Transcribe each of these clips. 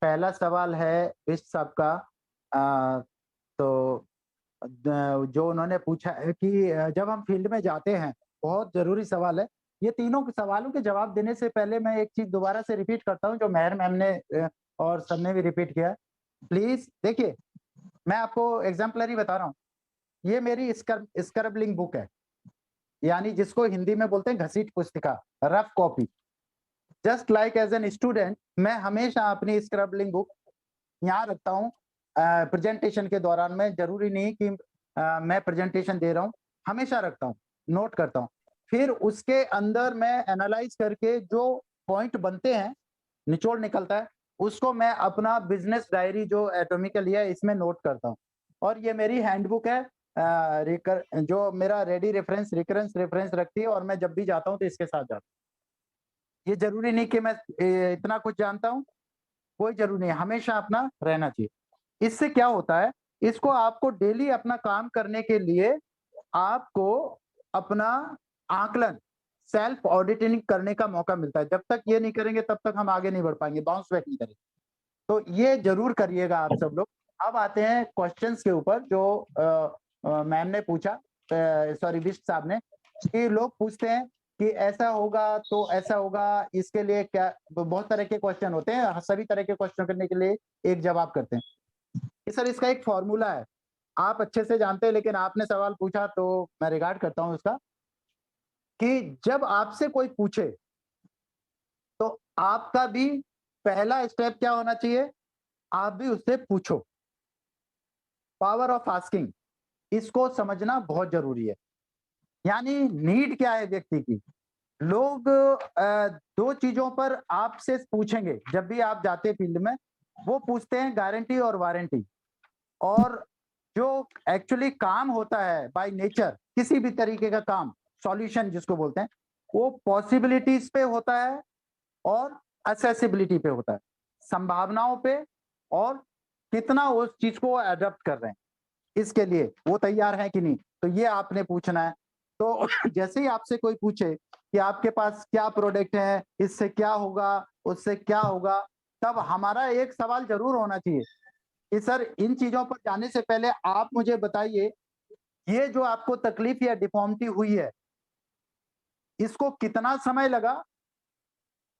पहला सवाल है इस सब का तो जो उन्होंने पूछा है कि जब हम फील्ड में जाते हैं, बहुत ज़रूरी सवाल है। ये तीनों के सवालों के जवाब देने से पहले मैं एक चीज़ दोबारा से रिपीट करता हूँ, जो मेहर मैम ने और सर ने भी रिपीट किया है। प्लीज़ देखिए, मैं आपको एग्ज़ाम्पलरी बता रहा हूँ। ये मेरी स्क्रैबलिंग बुक है, यानी जिसको हिंदी में बोलते हैं घसीट पुस्तिका, rough copy. Just like as an student मैं हमेशा अपनी स्क्रैबलिंग बुक यहाँ रखता हूँ प्रेजेंटेशन के दौरान में ज़रूरी नहीं कि मैं प्रेजेंटेशन दे रहा हूँ, हमेशा रखता हूँ, नोट करता हूँ। फिर उसके अंदर मैं एनालाइज़ करके जो पॉइंट बनते हैं, निचोड़ निकलता है, उसको मैं अपना बिज़नेस डायरी जो एटॉमिकली है इसमें नोट करता हूँ। और ये मेरी हैंडबुक है रिकर जो मेरा रेडी रेफरेंस रिकरेंस रेफरेंस रखती है और मैं जब भी जाता हूँ तो इसके साथ जाता हूँ। ये ज़रूरी नहीं कि मैं इतना कुछ जानता हूँ, कोई ज़रूरी नहीं है, हमेशा अपना रहना चाहिए। इससे क्या होता है, इसको आपको डेली अपना काम करने के लिए आपको अपना आकलन, सेल्फ ऑडिटिंग करने का मौका मिलता है। जब तक ये नहीं करेंगे तब तक हम आगे नहीं बढ़ पाएँगे, बाउंस बैक नहीं करेंगे। तो ये ज़रूर करिएगा आप सब लोग। अब आते हैं क्वेश्चन्स के ऊपर जो मैम ने पूछा सॉरी बिष्ट साहब ने, कि लोग पूछते हैं कि ऐसा होगा तो ऐसा होगा, इसके लिए क्या बहुत तरह के क्वेश्चन होते हैं, सभी तरह के क्वेश्चन करने के लिए एक जवाब करते हैं। कि सर इसका एक फ़ॉर्मूला है, आप अच्छे से जानते हैं लेकिन आपने सवाल पूछा तो मैं रिगार्ड करता हूँ उसका, कि जब आपसे कोई पूछे, तो आपका भी पहला स्टेप क्या होना चाहिए? आप भी उससे पूछो। पावर ऑफ आस्किंग, इसको समझना बहुत ज़रूरी है। यानी नीड क्या है व्यक्ति की? लोग 2 चीज़ों पर आपसे पूछेंगे, जब भी आप जाते हैं फील्ड में, वो पूछते हैं गारंटी और वारंटी। और जो एक्चुअली काम होता है बाय नेचर, किसी भी तरीके का काम, सॉल्यूशन जिसको बोलते हैं, वो पॉसिबिलिटीज़ पे होता है और एक्सेसिबिलिटी पे होता है। संभावनाओं पे और कितना उस चीज़ को एडॉप्ट कर रहे हैं। इसके लिए वो तैयार हैं कि नहीं? तो ये आपने पूछना है। तो जैसे ही आपसे कोई पूछे कि आपके पास क्या प्रोडक्ट है, इससे क्या होगा, उससे क्या होगा, तब हमारा एक सवाल ज़रूर होना चाहिए कि सर इन चीज़ों पर जाने से पहले आप मुझे बताइए, ये जो आपको तकलीफ़ या डिफ़ॉर्मिटी हुई है, इसको कितना समय लगा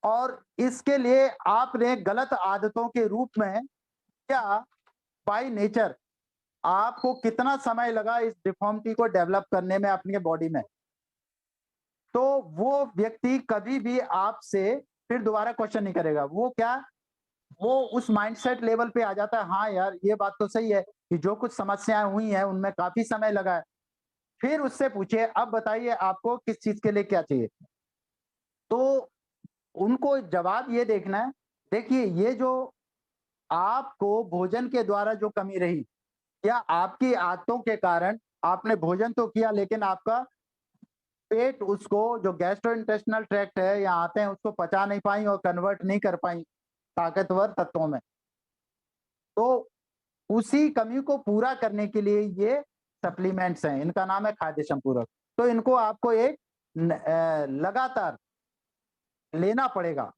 और इसके लिए आपने गलत आदतों के रूप में क्या बाय नेचर आपको कितना समय लगा इस डिफ़ॉर्मिटी को डेवलप करने में अपनी बॉडी में? तो वो व्यक्ति कभी भी आपसे फिर दोबारा क्वेश्चन नहीं करेगा। वो क्या, वो उस माइंडसेट लेवल पे आ जाता है, हाँ यार, ये बात तो सही है कि जो कुछ समस्याएँ हुई हैं, उनमें काफ़ी समय लगा है। फिर उससे पूछिए, अब बताइए आपको किस चीज़ के लिए क्या चाहिए? तो उनको जवाब ये देखना है, देखिए ये जो आपको भोजन के द्वारा जो कमी रही, या आपकी आदतों के कारण आपने भोजन तो किया लेकिन आपका पेट उसको जो गैस्ट्रोइंटेस्टिनल ट्रैक्ट है या आते हैं उसको पचा नहीं पाई और कन्वर्ट नहीं कर पाई ताकतवर तत्वों में। तो उसी कमी को पूरा करने के लिए ये सप्लीमेंट्स हैं, इनका नाम है खाद्य संपूरक। तो इनको आपको एक लगातार लेना पड़ेगा,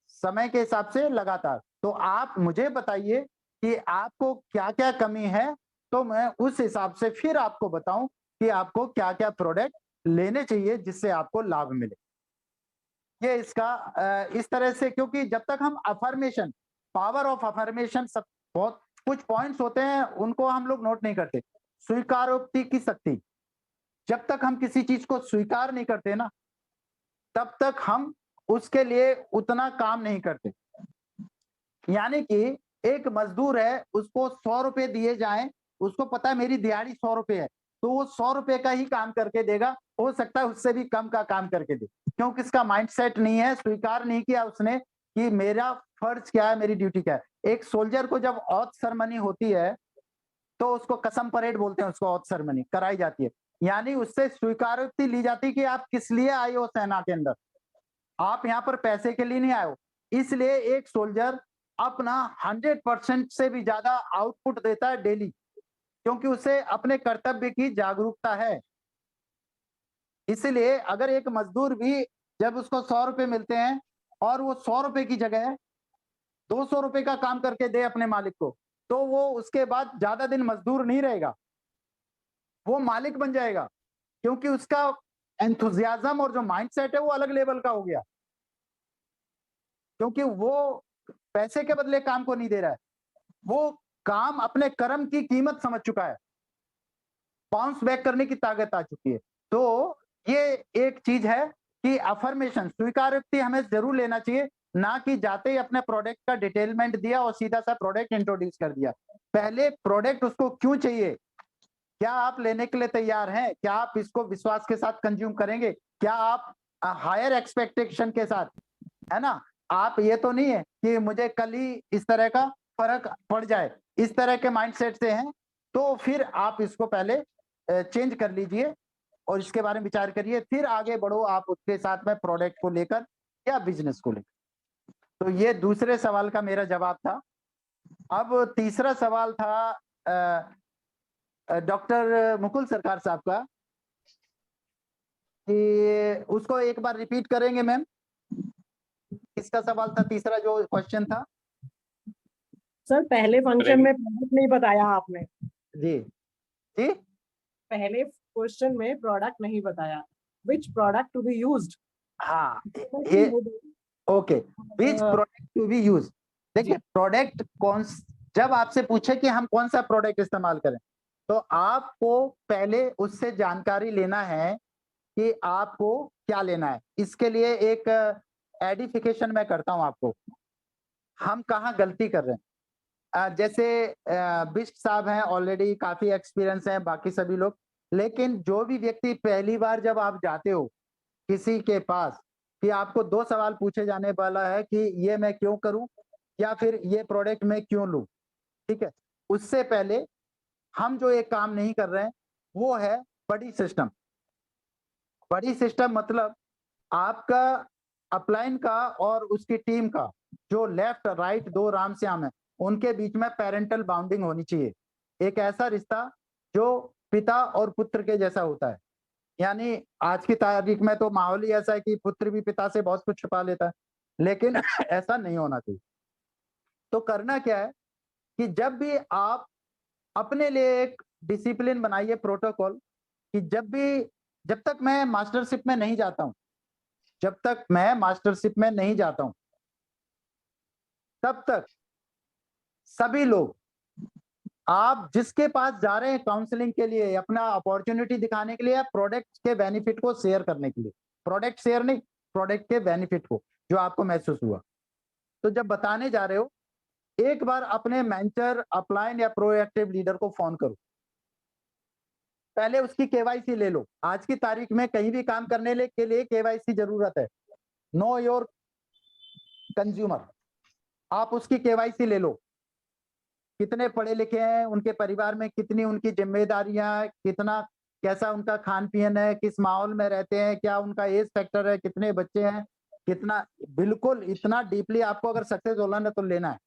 समय के हिसाब से लगातार। तो आप मुझे बताइए कि आपको क्या-क्या कमी है, तो मैं उस हिसाब से फिर आपको बताऊँ कि आपको क्या-क्या प्रोडक्ट लेने चाहिए जिससे आपको लाभ मिले। ये इसका इस तरह से, क्योंकि जब तक हम अफ़र्मेशन, पावर ऑफ अफ़र्मेशन, सब बहुत कुछ पॉइंट्स होते हैं उनको हम लोग नोट नहीं करते। स्वीकारोक्ति की शक्ति, जब तक हम किसी चीज़ को स्वीकार नहीं करते ना, तब तक हम उसके लिए उतना काम नहीं करते। यानी कि एक मज़दूर है, उसको ₹100 दिए जाएँ, उसको पता है मेरी दिहाड़ी ₹100 है, तो वो ₹100 का ही काम करके देगा, हो सकता है उससे भी कम का काम करके दे। क्योंकि इसका माइंडसेट नहीं है, स्वीकार नहीं किया उसने कि मेरा फर्ज़ क्या है, मेरी ड्यूटी क्या है। एक सोल्जर को जब ऑथ सेरेमनी होती है, तो उसको कसम परेड बोलते हैं, उसको ऑथ सेरेमनी कराई जाती है। यानी उससे स्वीकारोक्ति ली जाती है कि आप किस लिए आए हो सेना के अंदर। आप यहाँ पर पैसे के लिए नहीं आए हो। इसलिए एक सोल्जर अपना 100% से भी ज़्यादा आउटपुट देता है डेली, क्योंकि उसे अपने कर्तव्य की जागरूकता है। इसलिए अगर एक मज़दूर भी जब उसको ₹100 मिलते हैं और वो ₹100 की जगह ₹200 का काम करके दे अपने मालिक को, तो वो उसके बाद ज्यादा दिन मजदूर नहीं रहेगा, वो मालिक बन जाएगा, क्योंकि उसका एंथुजियाज्म और जो माइंडसेट है वो अलग लेवल का हो गया, क्योंकि वो पैसे के बदले काम को नहीं दे रहा है, वो काम अपने कर्म की कीमत समझ चुका है, बाउंस बैक करने की ताकत आ चुकी है। तो ये एक चीज है कि अफर्मेशन, स्वीकारोक्ति हमें जरूर लेना चाहिए, ना कि जाते ही अपने प्रोडक्ट का डिटेलमेंट दिया और सीधा सा प्रोडक्ट इंट्रोड्यूस कर दिया। पहले प्रोडक्ट उसको क्यों चाहिए, क्या आप लेने के लिए तैयार हैं, क्या आप इसको विश्वास के साथ कंज्यूम करेंगे, क्या आप हायर एक्सपेक्टेशन के साथ, है ना। आप ये तो नहीं है कि मुझे कल ही इस तरह का फर्क पड़ जाए, इस तरह के माइंडसेट से हैं, तो फिर आप इसको पहले चेंज कर लीजिए और इसके बारे में विचार करिए, फिर आगे बढ़ो आप उसके साथ में प्रोडक्ट को लेकर या बिजनेस को लेकर। तो ये दूसरे सवाल का मेरा जवाब था। अब तीसरा सवाल था डॉक्टर मुकुल सरकार साहब का, कि उसको एक बार रिपीट करेंगे मैम, किसका सवाल था तीसरा जो क्वेश्चन था? सर पहले फंक्शन में प्रोडक्ट नहीं बताया आपने। जी जी, पहले क्वेश्चन में प्रोडक्ट नहीं बताया, which product to be used. हाँ ये okay, which product to be use. देखिए प्रोडक्ट कौन, जब आपसे पूछे कि हम कौन सा प्रोडक्ट इस्तेमाल करें, तो आपको पहले उससे जानकारी लेना है कि आपको क्या लेना है। इसके लिए एक एडिफिकेशन मैं करता हूं आपको, हम कहाँ गलती कर रहे हैं। जैसे बिष्ट साहब हैं, ऑलरेडी काफी एक्सपीरियंस है, बाकी सभी लोग, लेकिन जो भी व्यक्ति पहली बार जब आप जाते हो किसी के पास, कि आपको 2 सवाल पूछे जाने वाला है कि ये मैं क्यों करूं या फिर ये प्रोडक्ट मैं क्यों लूं, ठीक है। उससे पहले हम जो एक काम नहीं कर रहे हैं वो है बड़ी सिस्टम। बड़ी सिस्टम मतलब आपका अपलाइन का और उसकी टीम का जो लेफ्ट राइट 2 राम श्याम है, उनके बीच में पेरेंटल बाउंडिंग होनी चाहिए, एक ऐसा रिश्ता जो पिता और पुत्र के जैसा होता है। यानी आज की तारीख में तो माहौल ही ऐसा है कि पुत्र भी पिता से बहुत कुछ छुपा लेता है, लेकिन ऐसा नहीं होना चाहिए। तो करना क्या है कि जब भी आप अपने लिए एक डिसिप्लिन बनाइए, प्रोटोकॉल, कि जब तक मैं मास्टरशिप में नहीं जाता हूं, जब तक मैं मास्टरशिप में नहीं जाता हूं, तब तक सभी लोग, आप जिसके पास जा रहे हैं काउंसलिंग के लिए, अपना अपॉर्चुनिटी दिखाने के लिए या प्रोडक्ट के बेनिफिट को शेयर करने के लिए, प्रोडक्ट शेयर नहीं, प्रोडक्ट के बेनिफिट को जो आपको महसूस हुआ, तो जब बताने जा रहे हो, एक बार अपने मेंटर, अपलाइन या प्रोएक्टिव लीडर को फोन करो, पहले उसकी केवाईसी ले लो। आज की तारीख में कहीं भी काम करने के लिए केवाईसी जरूरत है, नो योर कंज्यूमर। आप उसकी केवाईसी ले लो, कितने पढ़े लिखे हैं, उनके परिवार में कितनी उनकी जिम्मेदारियां, कितना कैसा उनका खान पीन है, किस माहौल में रहते हैं, क्या उनका एज फैक्टर है, कितने बच्चे हैं, कितना, बिल्कुल इतना डीपली आपको अगर सक्सेस होना है तो लेना है,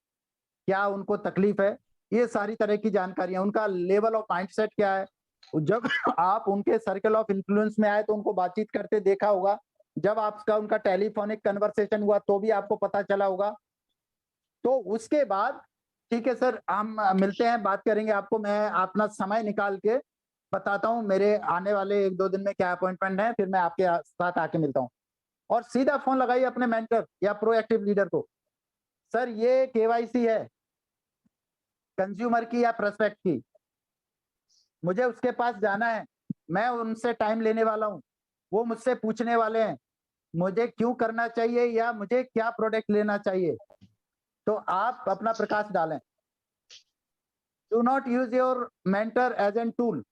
क्या उनको तकलीफ है, ये सारी तरह की जानकारियां, उनका लेवल ऑफ माइंडसेट क्या है। जब आप उनके सर्कल ऑफ इन्फ्लुएंस में आए तो उनको बातचीत करते देखा होगा, जब आपका उनका टेलीफोनिक कन्वर्सेशन हुआ तो भी आपको पता चला होगा। तो उसके बाद ठीक है सर, हम मिलते हैं, बात करेंगे, आपको मैं अपना समय निकाल के बताता हूँ मेरे आने वाले 1-2 दिन में क्या अपॉइंटमेंट है, फिर मैं आपके साथ आके मिलता हूँ। और सीधा फोन लगाइए अपने मेंटर या प्रोएक्टिव लीडर को, सर ये केवाईसी है कंज्यूमर की या प्रोस्पेक्ट की, मुझे उसके पास जाना है, मैं उनसे टाइम लेने वाला हूँ, वो मुझसे पूछने वाले हैं मुझे क्यों करना चाहिए या मुझे क्या प्रोडक्ट लेना चाहिए। तो आप अपना प्रकाश डालें। Do not use your mentor as an tool.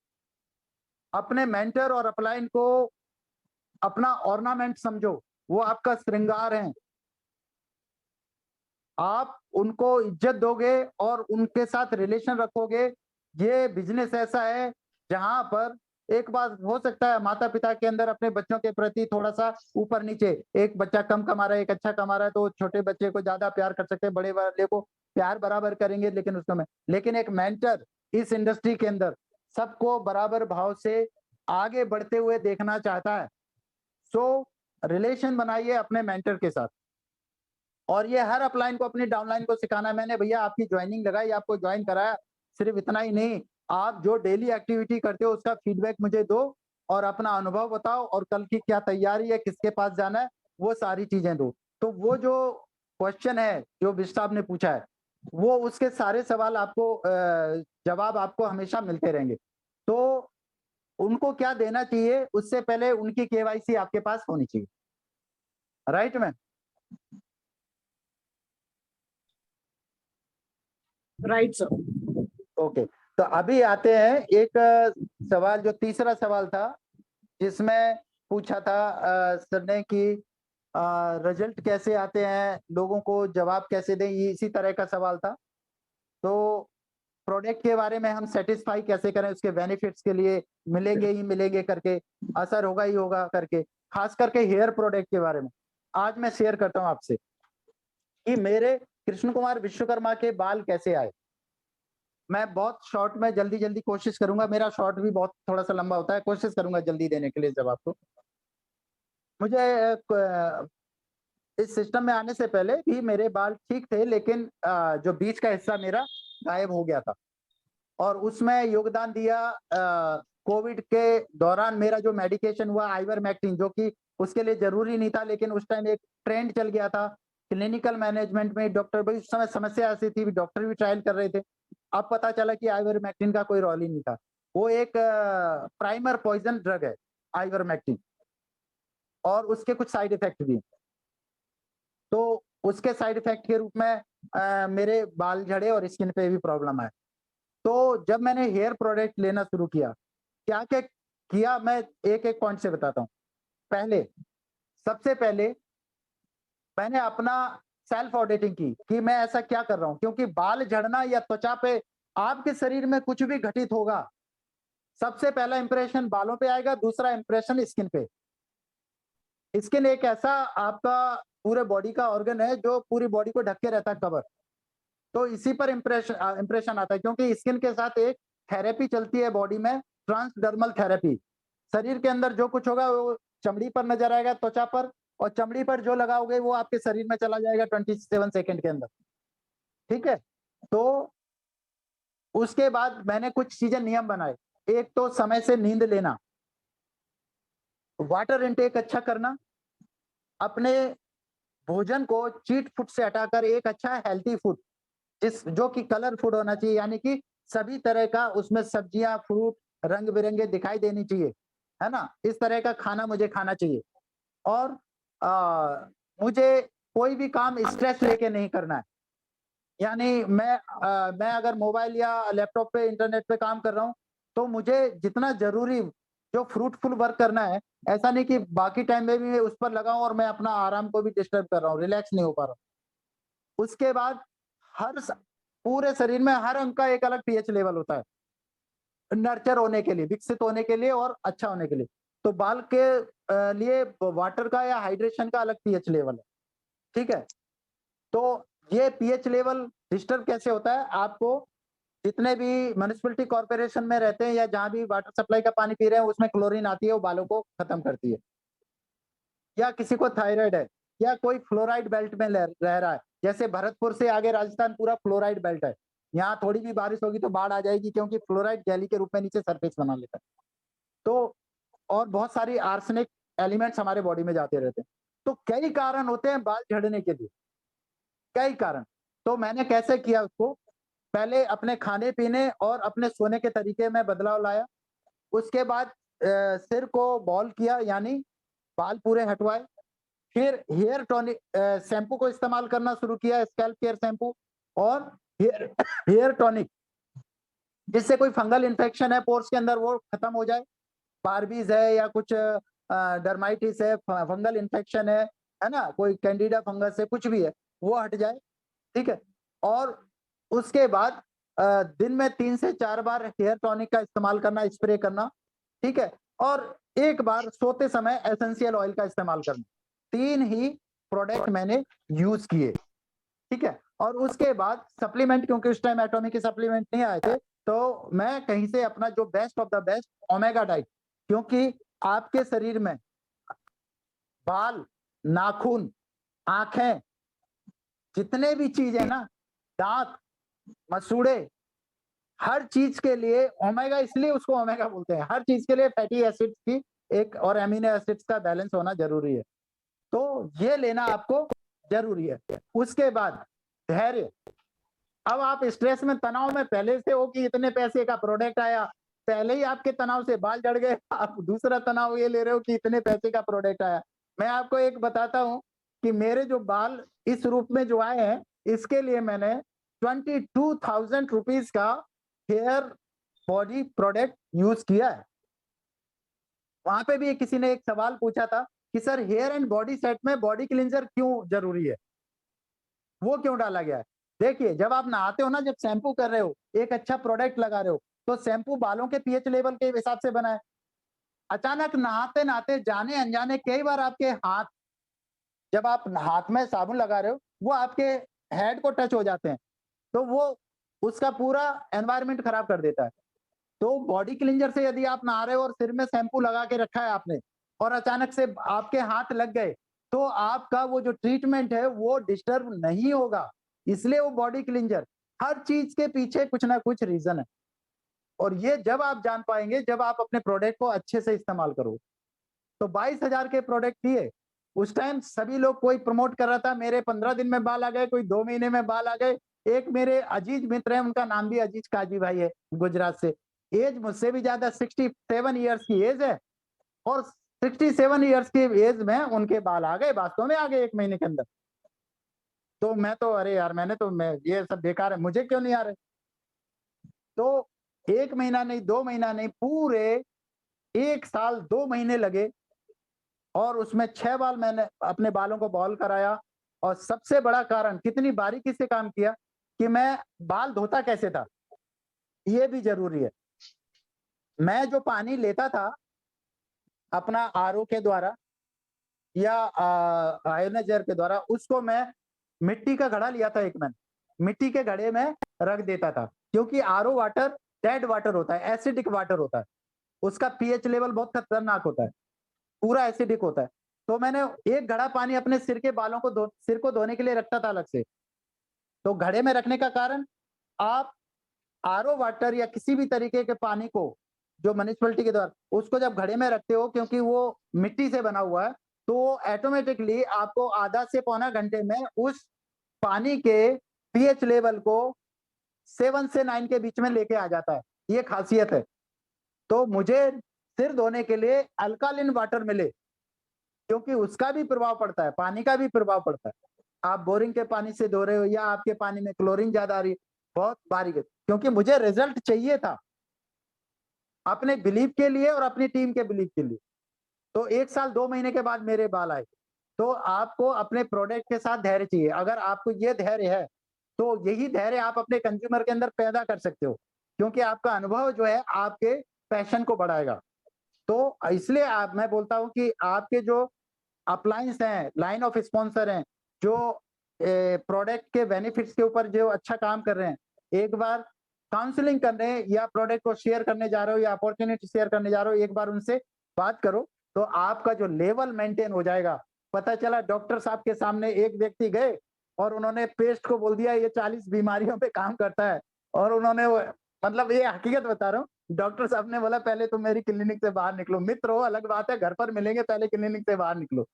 अपने मेंटर और अपलाइन को अपना ऑर्नामेंट समझो, वो आपका श्रृंगार है। आप उनको इज्जत दोगे और उनके साथ रिलेशन रखोगे। ये बिजनेस ऐसा है जहां पर एक बात हो सकता है, माता पिता के अंदर अपने बच्चों के प्रति थोड़ा सा ऊपर नीचे, एक बच्चा कम कमा रहा है, एक अच्छा कमा रहा है, तो छोटे बच्चे को ज्यादा प्यार कर सकते हैं, बड़े वाले को प्यार बराबर करेंगे, लेकिन उस समय, लेकिन एक मेंटर इस इंडस्ट्री के अंदर सबको बराबर भाव से आगे बढ़ते हुए देखना चाहता है। सो रिलेशन बनाइए अपने मेंटर के साथ। और ये हर अपलाइन को, अपनी डाउनलाइन को सिखाना है। मैंने भैया आपकी ज्वाइनिंग लगाई, आपको ज्वाइन कराया, सिर्फ इतना ही नहीं, आप जो डेली एक्टिविटी करते हो उसका फीडबैक मुझे दो और अपना अनुभव बताओ और कल की क्या तैयारी है, किसके पास जाना है, वो सारी चीजें दो। तो वो जो क्वेश्चन है जो विष्ट साहब ने पूछा है, वो उसके सारे सवाल आपको जवाब आपको हमेशा मिलते रहेंगे। तो उनको क्या देना चाहिए, उससे पहले उनकी केवाईसी आपके पास होनी चाहिए। Right ma'am? Right sir. Okay, तो अभी आते हैं एक सवाल, जो तीसरा सवाल था, जिसमें पूछा था सर ने कि रिजल्ट कैसे आते हैं, लोगों को जवाब कैसे दें, ये इसी तरह का सवाल था। तो प्रोडक्ट के बारे में हम सेटिस्फाई कैसे करें, उसके बेनिफिट्स के लिए मिलेंगे ही मिलेंगे करके, असर होगा ही होगा करके, खास करके हेयर प्रोडक्ट के बारे में आज मैं शेयर करता हूं आपसे कि मेरे कृष्ण कुमार विश्वकर्मा के बाल कैसे आए। मैं बहुत शॉर्ट में जल्दी जल्दी कोशिश करूंगा, मेरा शॉर्ट भी बहुत थोड़ा सा लंबा होता है, कोशिश करूंगा जल्दी देने के लिए जवाब को। मुझे इस सिस्टम में आने से पहले भी मेरे बाल ठीक थे, लेकिन जो बीच का हिस्सा मेरा गायब हो गया था और उसमें योगदान दिया कोविड के दौरान मेरा जो मेडिकेशन हुआ आइवरमेक्टिन, जो कि उसके लिए जरूरी नहीं था, लेकिन उस टाइम एक ट्रेंड चल गया था क्लिनिकल मैनेजमेंट में। डॉक्टर भाई उस समय समस्या ऐसी थी, डॉक्टर भी ट्रायल कर रहे थे। अब पता चला कि आइवरमेक्टिन का कोई रोल ही नहीं था, वो एक प्राइमर पॉइजन ड्रग है आइवरमेक्टिन, और उसके कुछ साइड इफेक्ट भी हैं। तो उसके साइड इफेक्ट के रूप में मेरे बाल झड़े और स्किन पे भी प्रॉब्लम आए। तो जब मैंने हेयर प्रोडक्ट लेना शुरू किया, क्या क्या किया, मैं एक एक पॉइंट से बताता हूँ। पहले, सबसे पहले मैंने अपना सेल्फ ऑडिटिंग की कि मैं ऐसा क्या कर रहा हूं, क्योंकि बाल झड़ना या त्वचा पे, आपके शरीर में कुछ भी घटित होगा, सबसे पहला इंप्रेशन बालों पे आएगा, दूसरा इंप्रेशन स्किन पे। स्किन एक ऐसा आपका पूरे बॉडी का ऑर्गन है जो पूरी बॉडी को ढक के रहता है, कवर। तो इसी पर इंप्रेशन आता है, क्योंकि स्किन के साथ एक थेरेपी चलती है बॉडी में, ट्रांसडर्मल थेरेपी। शरीर के अंदर जो कुछ होगा वो चमड़ी पर नजर आएगा, त्वचा पर, और चमड़ी पर जो लगाओगे वो आपके शरीर में चला जाएगा 27 सेकंड के अंदर। ठीक है? तो उसके बाद मैंने कुछ चीजें नियम बनाए। एक तो समय से नींद लेना, वाटर इनटेक अच्छा करना, अपने भोजन को चीट फूड से हटाकर एक अच्छा हेल्थी फूड, जिस जो कि कलर फूड होना चाहिए, यानी कि सभी तरह का उसमें सब्जियां, फ्रूट रंग बिरंगे दिखाई देनी चाहिए, है ना? इस तरह का खाना मुझे खाना चाहिए। और मुझे कोई भी काम स्ट्रेस लेके नहीं करना है। यानी मैं अगर मोबाइल या लैपटॉप पे इंटरनेट पे काम कर रहा हूँ, तो मुझे जितना जरूरी जो फ्रूटफुल वर्क करना है, ऐसा नहीं कि बाकी टाइम में भी मैं उस पर लगा हूं और मैं अपना आराम को भी डिस्टर्ब कर रहा हूँ, रिलैक्स नहीं हो पा रहा हूं। उसके बाद हर स पूरे शरीर में हर अंग का एक अलग पीएच लेवल होता है, नर्चर होने के लिए, विकसित होने के लिए और अच्छा होने के लिए। तो बाल के लिए वाटर का या हाइड्रेशन का अलग पीएच लेवल है, ठीक है? तो ये पीएच लेवल डिस्टर्ब कैसे होता है? आपको जितने भी म्युनिसिपैलिटी कॉर्पोरेशन में रहते हैं या जहाँ भी वाटर सप्लाई का पानी पी रहे हैं, उसमें क्लोरीन आती है, वो बालों को खत्म करती है। या किसी को थायराइड है, या कोई फ्लोराइड बेल्ट में रह रहा है, जैसे भरतपुर से आगे राजस्थान पूरा फ्लोराइड बेल्ट है, यहाँ थोड़ी भी बारिश होगी तो बाढ़ आ जाएगी, क्योंकि फ्लोराइड जेली के रूप में नीचे सरफेस बना लेता है। तो और बहुत सारी आर्सेनिक एलिमेंट्स हमारे बॉडी में जाते रहते हैं। तो कई कारण होते हैं बाल झड़ने के लिए, कई कारण। तो मैंने कैसे किया उसको, पहले अपने खाने पीने और अपने सोने के तरीके में बदलाव लाया। उसके बाद सिर को बॉल किया, यानी बाल पूरे हटवाए। फिर हेयर टॉनिक शैम्पू को इस्तेमाल करना शुरू किया, स्कैल्प केयर शैम्पू और हेयर हेयर टॉनिक, जिससे कोई फंगल इन्फेक्शन है पोर्स के अंदर वो खत्म हो जाए। बारबीज है या कुछ डर्माइटिस है, फंगल इन्फेक्शन है ना, कोई कैंडिडा फंगस है, कुछ भी है, वो हट जाए। ठीक है? और उसके बाद दिन में 3 से 4 बार हेयर टॉनिक का इस्तेमाल करना, स्प्रे करना, ठीक है? और एक बार सोते समय एसेंशियल ऑयल का इस्तेमाल करना। 3 ही प्रोडक्ट मैंने यूज़ किए, ठीक है? और उसके बाद सप्लीमेंट, क्योंकि उस टाइम एटॉमिक के सप्लीमेंट नहीं आए थे, तो मैं कहीं से अपना जो best of the best omega diet, क्योंकि आपके शरीर में बाल, नाखून, आँखें, जितने भी चीज है ना, दांत, मसूड़े, हर चीज के लिए ओमेगा, इसलिए उसको ओमेगा बोलते हैं, हर चीज के लिए फैटी एसिड्स की एक और एमिनो एसिड्स का बैलेंस होना जरूरी है। तो ये लेना आपको जरूरी है। उसके बाद धैर्य। अब आप स्ट्रेस में, तनाव में पहले से हो कि इतने पैसे का प्रोडक्ट आया, पहले ही आपके तनाव से बाल झड़ गए, आप दूसरा तनाव ये ले रहे हो कि इतने पैसे का प्रोडक्ट आया। मैं आपको एक बताता हूं कि मेरे जो बाल इस रूप में जो आए हैं, इसके लिए मैंने 22,000 रुपीज का हेयर बॉडी प्रोडक्ट यूज किया है। वहां पे भी किसी ने एक सवाल पूछा था कि sir hair and body set में बॉडी क्लींजर क्यों जरूरी है, वो क्यों डाला गया है? देखिए, जब आप नहाते हो ना, जब शैम्पू कर रहे हो, एक अच्छा प्रोडक्ट लगा रहे हो, तो शैम्पू बालों के पीएच लेवल के हिसाब से बना है। अचानक नहाते नहाते जाने अनजाने कई बार आपके हाथ, जब आप हाथ में साबुन लगा रहे हो, वो आपके हेड को टच हो जाते हैं, तो वो उसका पूरा एनवायरनमेंट खराब कर देता है। तो बॉडी क्लींजर से यदि आप नहा रहे हो और सिर में शैम्पू लगा के रखा है आपने, और अचानक से आपके हाथ लग गए, तो आपका वो जो ट्रीटमेंट है वो डिस्टर्ब नहीं होगा। इसलिए वो बॉडी क्लींजर, हर चीज के पीछे कुछ ना कुछ रीजन है। और ये जब आप जान पाएंगे जब आप अपने प्रोडक्ट को अच्छे से इस्तेमाल करो। तो 22,000 के प्रोडक्ट दिए, उस टाइम सभी लोग, कोई प्रमोट कर रहा था मेरे 15 दिन में बाल आ गए, कोई 2 महीने में बाल आ गए। एक मेरे अजीज मित्र हैं, उनका नाम भी अजीज काजी भाई है, गुजरात से। एज मुझसे भी ज्यादा, 67 ईयर्स की एज है, और 67 ईयर्स की एज में उनके बाल आ गए, वास्तव में आ गए 1 महीने के अंदर। तो मैं तो, अरे यार, मैं ये सब बेकार है, मुझे क्यों नहीं आ रहे? तो 1 महीना नहीं, 2 महीना नहीं, पूरे 1 साल 2 महीने लगे, और उसमें 6 बार मैंने अपने बालों को बॉल कराया। और सबसे बड़ा कारण, कितनी बारीकी से काम किया कि मैं बाल धोता कैसे था, ये भी जरूरी है। मैं जो पानी लेता था अपना आरओ के द्वारा या आयोनाइजर के द्वारा, उसको मैं, मिट्टी का घड़ा लिया था एक मैंने, मिट्टी के घड़े में रख देता था, क्योंकि आरओ वाटर डेड वाटर होता है, एसिडिक वाटर होता है, उसका पीएच लेवल बहुत खतरनाक होता है, पूरा एसिडिक होता है। तो मैंने एक घड़ा पानी अपने सिर के बालों को सिर को धोने के लिए रखता था अलग से। तो घड़े में रखने का कारण, आप आरओ वाटर या किसी भी तरीके के पानी को, जो म्युनिसिपैलिटी के द्वारा, उसको जब घड़े में रखते हो, क्योंकि वो मिट्टी से बना हुआ है, तो ऑटोमेटिकली आपको आधा से पौना घंटे में उस पानी के पीएच लेवल को 7 से 9 के बीच में लेके आ जाता है। ये खासियत है। तो मुझे सिर धोने के लिए अल्कालिन वाटर मिले, क्योंकि उसका भी प्रभाव पड़ता है, पानी का भी प्रभाव पड़ता है। आप बोरिंग के पानी से धो रहे हो या आपके पानी में क्लोरीन ज्यादा आ रही है, बहुत बारीक है, क्योंकि मुझे रिजल्ट चाहिए था अपने बिलीफ के लिए और अपनी टीम के बिलीफ के लिए। तो 1 साल 2 महीने के बाद मेरे बाल आए। तो आपको अपने प्रोडक्ट के साथ धैर्य चाहिए। अगर आपको ये धैर्य है, तो यही धैर्य आप अपने कंज्यूमर के अंदर पैदा कर सकते हो, क्योंकि आपका अनुभव जो है आपके पैशन को बढ़ाएगा। तो इसलिए मैं बोलता हूँ कि आपके जो अप्लायंस हैं, लाइन ऑफ स्पॉन्सर हैं, जो प्रोडक्ट के बेनिफिट्स के ऊपर जो अच्छा काम कर रहे हैं, एक बार काउंसलिंग करने या प्रोडक्ट को शेयर करने जा रहे हो या अपॉर्चुनिटी शेयर करने जा रहे हो, एक बार उनसे बात करो, तो आपका जो लेवल मेंटेन हो जाएगा। पता चला डॉक्टर साहब के सामने एक व्यक्ति गए और उन्होंने पेस्ट को बोल दिया ये 40 बीमारियों पे काम करता है, और उन्होंने मतलब ये हकीकत बता रहा हूँ, डॉक्टर साहब ने बोला पहले तुम मेरी क्लिनिक से बाहर निकलो, मित्र हो अलग बात है, घर पर मिलेंगे, पहले क्लिनिक से बाहर निकलो।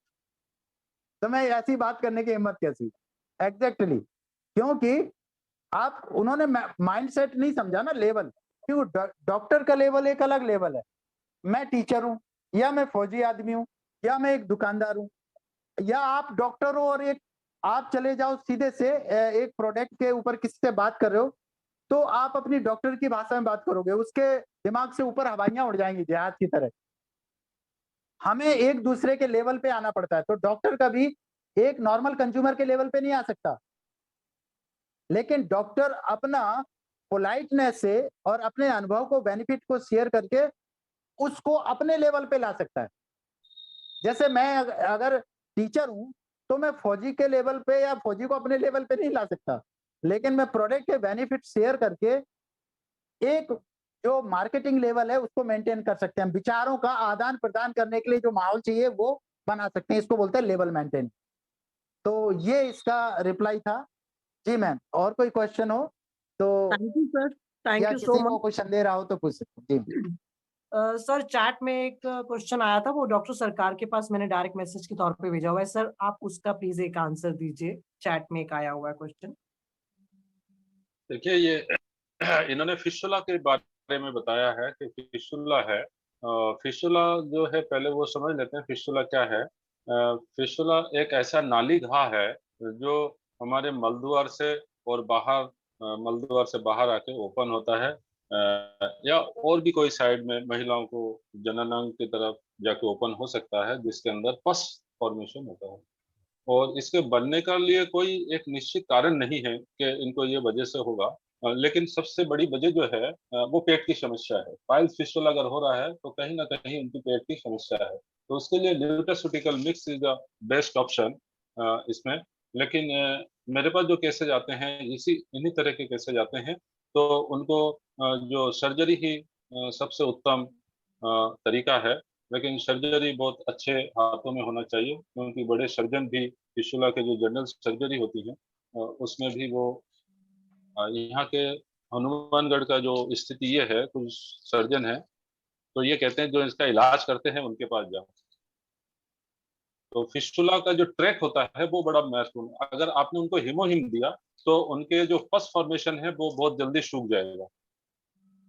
तो मैं ऐसी बात करने की हिम्मत कैसी? एग्जैक्टली क्योंकि आप, उन्होंने माइंडसेट नहीं समझा ना, लेवल। क्यों? डॉक्टर का लेवल एक अलग लेवल है, मैं टीचर हूँ, या मैं फौजी आदमी हूँ, या मैं एक दुकानदार हूँ, या आप डॉक्टर हो और एक, आप चले जाओ सीधे से एक प्रोडक्ट के ऊपर किसी से बात कर रहे हो, तो आप अपनी डॉक्टर की भाषा में बात करोगे, उसके दिमाग से ऊपर हवाइयां उड़ जाएंगी जहाज की तरह। हमें एक दूसरे के लेवल पे आना पड़ता है। तो डॉक्टर कभी एक नॉर्मल कंज्यूमर के लेवल पे नहीं आ सकता, लेकिन डॉक्टर अपना पोलाइटनेस से और अपने अनुभव को, बेनिफिट को शेयर करके उसको अपने लेवल पे ला सकता है। जैसे मैं अगर टीचर हूं, तो मैं फौजी के लेवल पे या फौजी को अपने लेवल पे नहीं ला सकता, लेकिन मैं प्रोडक्ट के बेनिफिट शेयर करके एक जो मार्केटिंग लेवल है उसको मेंटेन कर सकते हैं। विचारों का आदान प्रदान करने के लिए जो माहौल चाहिए वो बना सकते हैं, इसको बोलते हैं लेवल मेंटेन। तो ये इसका रिप्लाई था। जी मैम, और कोई क्वेश्चन हो तो, थैंक यू सर, थैंक या यू सो किसी को मच। क्वेश्चन दे रहा हो तो पूछ सकते जी। सर चैट में एक क्वेश्चन आया था, वो डॉक्टर सरकार के पास मैंने डायरेक्ट मैसेज के तौर पे भेजा हुआ है सर, आप उसका प्लीज एक आंसर दीजिए, चैट में एक आया हुआ है क्वेश्चन। देखिए ये इन्होंने फिस्टुला के बारे में बताया है कि फिस्टुला है। फिस्टुला जो है, पहले वो समझ लेते हैं फिस्टुला क्या है। फिस्टुला एक ऐसा नाली घाव है जो हमारे मलद्वार से और बाहर मलद्वार से बाहर आके ओपन होता है, या और भी कोई साइड में महिलाओं को जननांग की तरफ जाके ओपन हो सकता है, जिसके अंदर पस फॉर्मेशन होता है। और इसके बनने का लिए कोई एक निश्चित कारण नहीं है कि इनको ये वजह से होगा। लेकिन सबसे बड़ी वजह जो है वो पेट की समस्या है। पाइल्स फिस्टुला अगर हो रहा है तो कहीं ना कहीं उनकी पेट की समस्या है, तो उसके लिए nutraceutical mix is the best option इसमें। लेकिन मेरे पास जो केसेज आते हैं इन्हीं तरह के केसेज आते हैं, तो उनको जो सर्जरी ही सबसे उत्तम तरीका है। लेकिन सर्जरी बहुत अच्छे हाथों में होना चाहिए, क्योंकि बड़े सर्जन भी फिस्टुला के जो जनरल सर्जरी होती है उसमें भी वो यहाँ के हनुमानगढ़ का जो स्थिति ये है, कुछ सर्जन है तो ये कहते हैं जो इसका इलाज करते हैं उनके पास जाओ। तो फिस्टुला का जो ट्रैक होता है वो बड़ा महत्वपूर्ण है। अगर आपने उनको हिमोहिम दिया तो उनके जो पस फॉर्मेशन है वो बहुत जल्दी सूख जाएगा।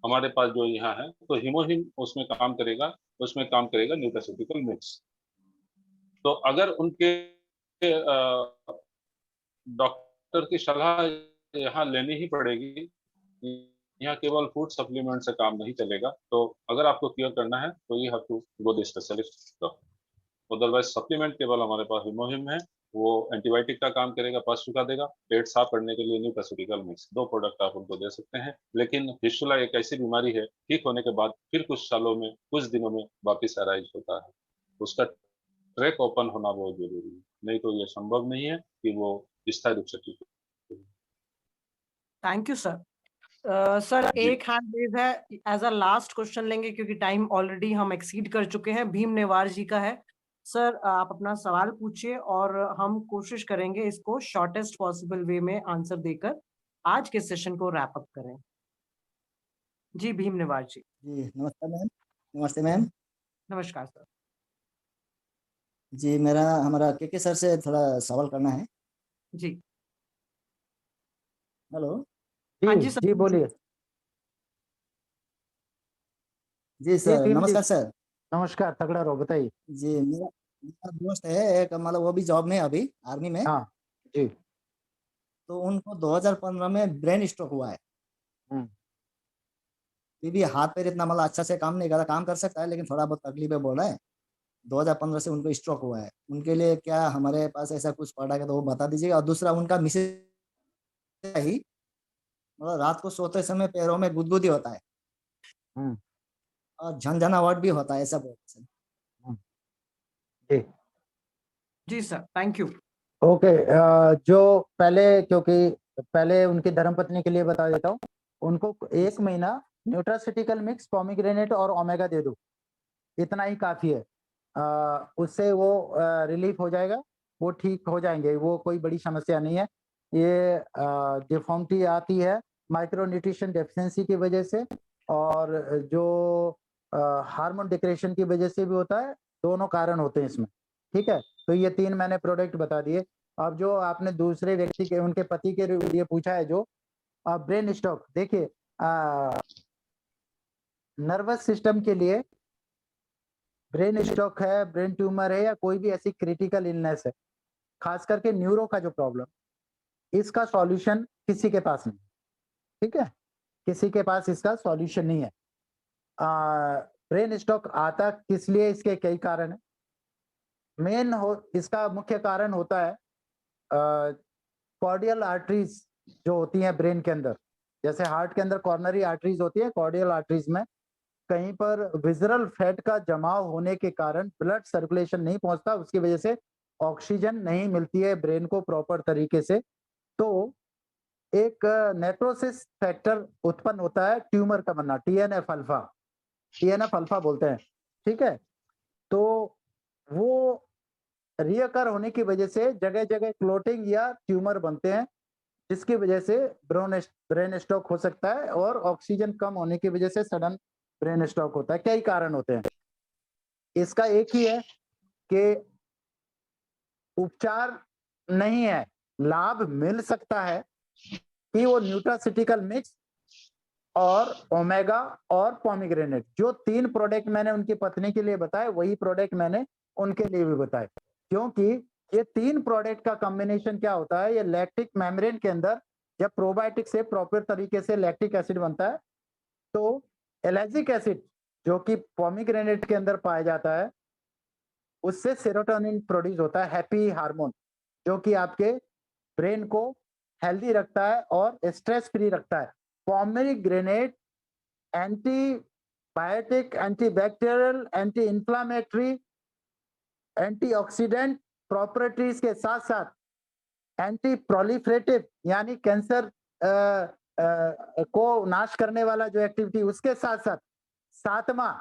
हमारे पास जो यहाँ है तो हिमोहिम उसमें काम करेगा, उसमें काम करेगा न्यूट्रास्यूटिकल मिक्स। तो अगर उनके डॉक्टर की सलाह यहाँ लेनी ही पड़ेगी। यहाँ केवल फूड सप्लीमेंट से काम नहीं चलेगा, तो अगर आपको क्योर करना है तो you have to go the specialist doctor. Otherwise supplement केवल हमारे पास हिमोहिम है, वो एंटीबायोटिक का काम करेगा, पस सुखा देगा। पेट साफ करने के लिए न्यूट्रास्यूटिकल मिक्स, दो प्रोडक्ट आप उनको दे सकते हैं। लेकिन फिस्टुला एक ऐसी बीमारी है, ठीक होने के बाद फिर कुछ सालों में, कुछ दिनों में वापिस अराइज होता है। उसका ट्रैक ओपन होना बहुत जरूरी है, नहीं तो ये संभव नहीं है कि वो स्थायी रूप से ठीक हो। Thank you sir. सर जी। एक हैंड रेज है, एज अ लास्ट क्वेश्चन लेंगे क्योंकि टाइम ऑलरेडी हम एक्सीड कर चुके हैं। भीम नेवार जी का है। सर आप अपना सवाल पूछिए और हम कोशिश करेंगे इसको शॉर्टेस्ट पॉसिबल वे में आंसर देकर आज के सेशन को रैप अप करें। जी भीम नेवार जी। जी नमस्ते मैम। नमस्ते मैम। नमस्कार सर। जी हमारा के सर से थोड़ा सवाल करना है। जी हेलो। हाँ जी जी सर। जी बोलिए। जी जी सर, भीम जी, नमस्कार सर। नमस्कार, तगड़ा रहो, बताइए। जी मेरा दोस्त है एक, मतलब वो भी जॉब में है अभी, आर्मी में। हाँ जी। तो उनको 2015 में ब्रेन स्ट्रोक हुआ है। हम्म, फिर भी हाथ पैर इतना मतलब अच्छा से काम नहीं करता, काम कर सकता है लेकिन थोड़ा बहुत तकलीफ है बोल रहा है। 2015 से उनको स्ट्रोक हुआ है। उनके लिए क्या हमारे पास ऐसा कुछ पड़ा है तो वो बता दीजिएगा। और दूसरा, उनका मिसेज ही मतलब रात को सोते समय पैरों में गुदगुदी होता है हम्म, और झंझनाहट भी होता है, ऐसा बोलते हैं। हम्म, जी जी सर, थैंक यू। ओके। जो पहले, क्योंकि पहले उनकी धर्मपत्नी के लिए बता देता हूँ। उनको एक महीना न्यूट्रास्यूटिकल मिक्स, पोमीग्रेनेट और ओमेगा दे दो, इतना ही काफी है। उससे वो रिलीफ हो जाएगा, वो ठीक हो जाएंगे, वो कोई बड़ी समस्या नहीं है। ये डिफॉर्मिटी आती है माइक्रो न्यूट्रिशन डेफिशिएंसी की वजह से, और जो हार्मोन डिक्रेशन की वजह से भी होता है। दोनों कारण होते हैं इसमें, ठीक है। तो ये 3 मैंने प्रोडक्ट बता दिए। अब जो आपने दूसरे व्यक्ति के, उनके पति के लिए पूछा है, जो ब्रेन स्ट्रोक, देखिए नर्वस सिस्टम के लिए ब्रेन स्ट्रोक है, ब्रेन ट्यूमर है, या कोई भी ऐसी क्रिटिकल इलनेस है, खास करके न्यूरो का जो प्रॉब्लम, इसका सॉल्यूशन किसी के पास नहीं, ठीक है। किसी के पास इसका सॉल्यूशन नहीं है। ब्रेन स्ट्रोक आता किस लिए, इसके कई कारण है। इसका मुख्य कारण होता है कॉर्डियल आर्टरीज जो होती हैं ब्रेन के अंदर। जैसे हार्ट के अंदर कॉर्नरी आर्टरीज होती है, कॉर्डियल आर्टरीज में कहीं पर विजरल फैट का जमाव होने के कारण ब्लड सर्कुलेशन नहीं पहुंचता, उसकी वजह से ऑक्सीजन नहीं मिलती है ब्रेन को प्रॉपर तरीके से। तो एक नेक्रोसिस फैक्टर उत्पन्न होता है, ट्यूमर का बनना, टीएनएफ अल्फा, टीएनएफ अल्फा बोलते हैं, ठीक है। तो वो रियकर होने की वजह से जगह जगह क्लोटिंग या ट्यूमर बनते हैं, जिसकी वजह से ब्रेन स्ट्रोक हो सकता है, और ऑक्सीजन कम होने की वजह से सडन ब्रेन स्ट्रोक होता है। कई कारण होते हैं, इसका एक ही है कि उपचार नहीं है, लाभ मिल सकता है कि वो न्यूट्रासिटिकल मिक्स और ओमेगा और पोमीग्रेनेट, जो 3 प्रोडक्ट मैंने उनकी पत्नी के लिए बताए, वही प्रोडक्ट मैंने उनके लिए भी बताए। क्योंकि ये 3 प्रोडक्ट का कॉम्बिनेशन क्या होता है, ये लैक्टिक मेम्ब्रेन के अंदर जब प्रोबायोटिक से प्रॉपर तरीके से लैक्टिक एसिड बनता है, तो एलर्जिक एसिड जो कि पोमीग्रेनेट के अंदर पाया जाता है, उससे सेरोटोनिन प्रोड्यूस होता है, हैप्पी हार्मोन, जो कि आपके ब्रेन को हेल्दी रखता है और स्ट्रेस फ्री रखता है। Pomegranate antibiotic, antibacterial, anti inflammatory, antioxidant properties के साथ साथ एंटी प्रोलिफरेटिव यानी कैंसर को नाश करने वाला जो एक्टिविटी, उसके साथ साथ 7वां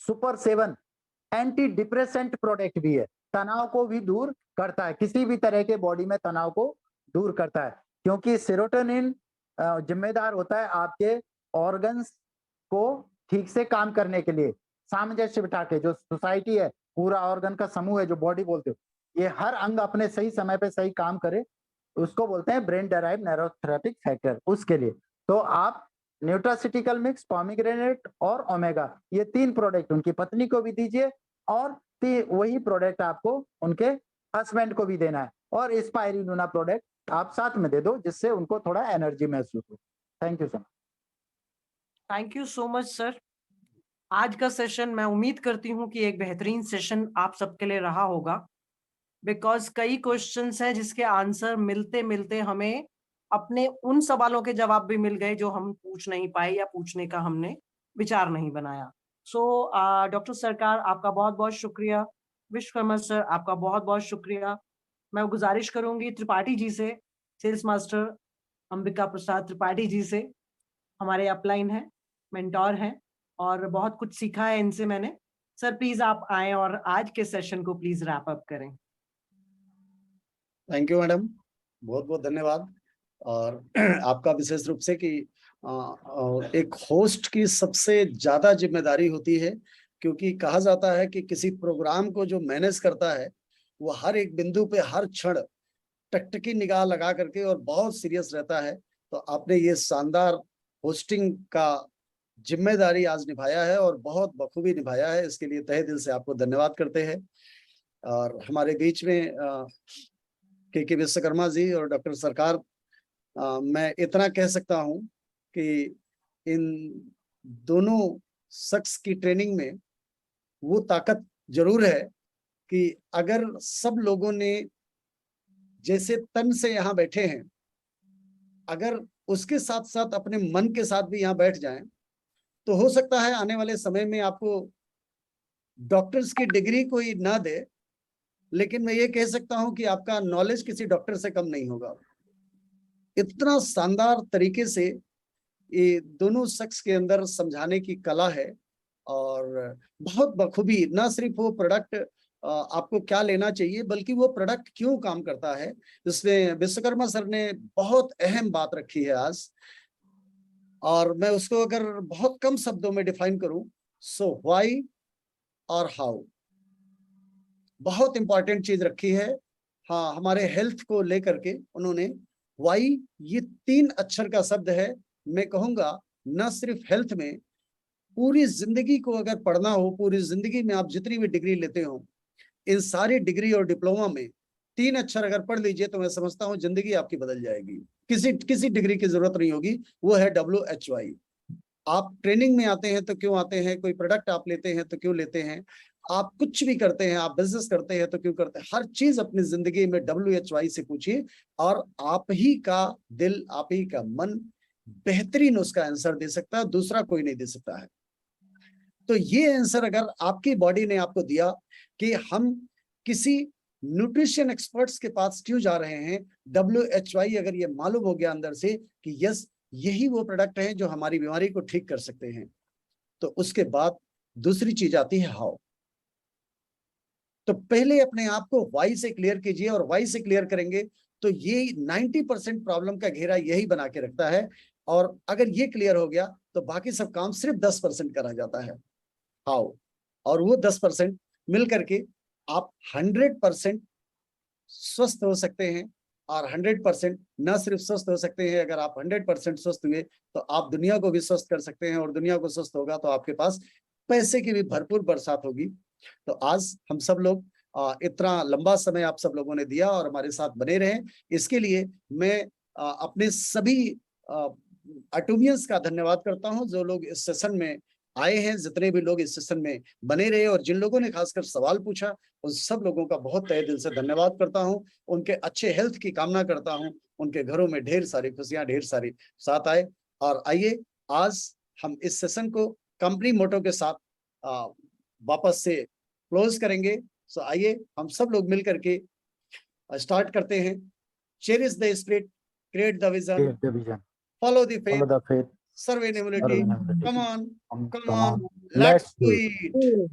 सुपर 7 एंटी डिप्रेसेंट प्रोडक्ट भी है, तनाव को भी दूर करता है, किसी भी तरह के बॉडी में तनाव को दूर करता है। क्योंकि सेरोटोनिन जिम्मेदार होता है आपके ऑर्गन्स को ठीक से काम करने के लिए, सामंजस्य बिठा के, जो सोसाइटी है, पूरा ऑर्गन का समूह है जो बॉडी बोलते हो, ये हर अंग अपने सही समय पे सही काम करे, उसको बोलते हैं ब्रेन डेराइव न्यूरोथेरेपिक फैक्टर। उसके लिए तो आप न्यूट्रासिटिकल मिक्स, पोमीग्रेनेट और ओमेगा, ये 3 प्रोडक्ट उनकी पत्नी को भी दीजिए, और वही प्रोडक्ट आपको उनके हस्बैंड को भी देना है, और स्पाइरुलिना प्रोडक्ट आप साथ में दे दो, जिससे उनको थोड़ा एनर्जी महसूस हो। Thank you so much. Thank you so much sir. आज का सेशन मैं उम्मीद करती हूँ कि एक बेहतरीन सेशन आप सबके लिए रहा होगा, बिकॉज कई क्वेश्चंस हैं जिसके आंसर मिलते मिलते हमें अपने उन सवालों के जवाब भी मिल गए जो हम पूछ नहीं पाए या पूछने का हमने विचार नहीं बनाया। सो डॉक्टर सरकार आपका बहुत बहुत शुक्रिया, विश्वकर्मा सर आपका बहुत बहुत शुक्रिया। मैं गुजारिश करूंगी त्रिपाठी जी से, सेल्स मास्टर अंबिका प्रसाद त्रिपाठी जी से, हमारे अपलाइन हैं, मेंटोर हैं, और बहुत कुछ सीखा है इनसे मैंने। सर प्लीज आप आए और आज के सेशन को प्लीज रैप अप करें। थैंक यू मैडम, बहुत बहुत धन्यवाद। और आपका विशेष रूप से कि एक होस्ट की सबसे ज्यादा जिम्मेदारी होती है, क्योंकि कहा जाता है कि किसी प्रोग्राम को जो मैनेज करता है वो हर एक बिंदु पे हर क्षण टकटकी निगाह लगा करके और बहुत सीरियस रहता है। तो आपने ये शानदार होस्टिंग का जिम्मेदारी आज निभाया है और बहुत बखूबी निभाया है, इसके लिए तहे दिल से आपको धन्यवाद करते हैं। और हमारे बीच में के विश्वकर्मा जी और डॉक्टर सरकार, मैं इतना कह सकता हूं कि इन दोनों शख्स की ट्रेनिंग में वो ताकत जरूर है कि अगर सब लोगों ने जैसे तन से यहाँ बैठे हैं, अगर उसके साथ साथ अपने मन के साथ भी यहाँ बैठ जाएं, तो हो सकता है आने वाले समय में आपको डॉक्टर्स की डिग्री कोई ना दे, लेकिन मैं ये कह सकता हूं कि आपका नॉलेज किसी डॉक्टर से कम नहीं होगा। इतना शानदार तरीके से ये दोनों शख्स के अंदर समझाने की कला है, और बहुत बखूबी ना सिर्फ वो प्रोडक्ट आपको क्या लेना चाहिए, बल्कि वो प्रोडक्ट क्यों काम करता है, इसमें विश्वकर्मा सर ने बहुत अहम बात रखी है आज। और मैं उसको अगर बहुत कम शब्दों में डिफाइन करूं, सो व्हाई और हाउ, बहुत इंपॉर्टेंट चीज रखी है। हाँ, हमारे हेल्थ को लेकर के उन्होंने वाई, ये 3 अक्षर का शब्द है। मैं कहूंगा न सिर्फ हेल्थ में, पूरी जिंदगी को अगर पढ़ना हो, पूरी जिंदगी में आप जितनी भी डिग्री लेते हो, इन सारी डिग्री और डिप्लोमा में 3 अक्षर अगर पढ़ लीजिए तो मैं समझता हूँ जिंदगी आपकी बदल जाएगी। किसी डिग्री की जरूरत नहीं होगी, वो है WHY। आप ट्रेनिंग में आते हैं तो क्यों आते हैं, कोई प्रोडक्ट आप लेते हैं तो क्यों लेते हैं, आप कुछ भी करते हैं, आप बिजनेस करते हैं तो क्यों करते हैं, हर चीज अपनी जिंदगी में WHY से पूछिए, और आप ही का दिल, आप ही का मन बेहतरीन उसका आंसर दे सकता है, दूसरा कोई नहीं दे सकता है। तो ये आंसर अगर आपकी बॉडी ने आपको दिया कि हम किसी न्यूट्रिशन एक्सपर्ट्स के पास क्यों जा रहे हैं, WHY अगर ये मालूम हो गया अंदर से कि यस यही वो प्रोडक्ट है जो हमारी बीमारी को ठीक कर सकते हैं, तो उसके बाद दूसरी चीज आती है हाउ। तो पहले अपने आप को वाई से क्लियर कीजिए, और वाई से क्लियर करेंगे तो ये 90% प्रॉब्लम का घेरा यही बना के रखता है। और अगर ये क्लियर हो गया तो बाकी सब काम सिर्फ 10% करा जाता है। हाउ? और वो 10% मिल करके आप 100% स्वस्थ हो सकते हैं। और 100% न सिर्फ स्वस्थ हो सकते हैं, अगर आप 100% स्वस्थ हुए तो आप दुनिया को भी स्वस्थ कर सकते हैं, और दुनिया को स्वस्थ होगा तो आपके पास पैसे की भी भरपूर बरसात होगी। तो आज हम सब लोग इतना लंबा समय आप सब लोगों ने दिया और हमारे साथ बने रहे, इसके लिए मैं अपने सभी अटोमियंस का धन्यवाद करता हूं, जो लोग इस सेशन में आए हैं, जितने भी लोग इस सेशन में बने रहे, और जिन लोगों ने खासकर सवाल पूछा उन सब लोगों का बहुत तहे दिल से धन्यवाद करता हूं। उनके अच्छे हेल्थ की कामना करता हूं, उनके घरों में ढेर सारी खुशियां, ढेर सारी साथ आए। और आइए आज हम इस सेशन को कंपनी मोटो के साथ वापस से क्लोज करेंगे। सो आइए हम सब लोग मिलकर के स्टार्ट करते हैं। Cherish the spirit, create the vision, follow the faith, serve in humility. Come on, Come come on, on, let's do it.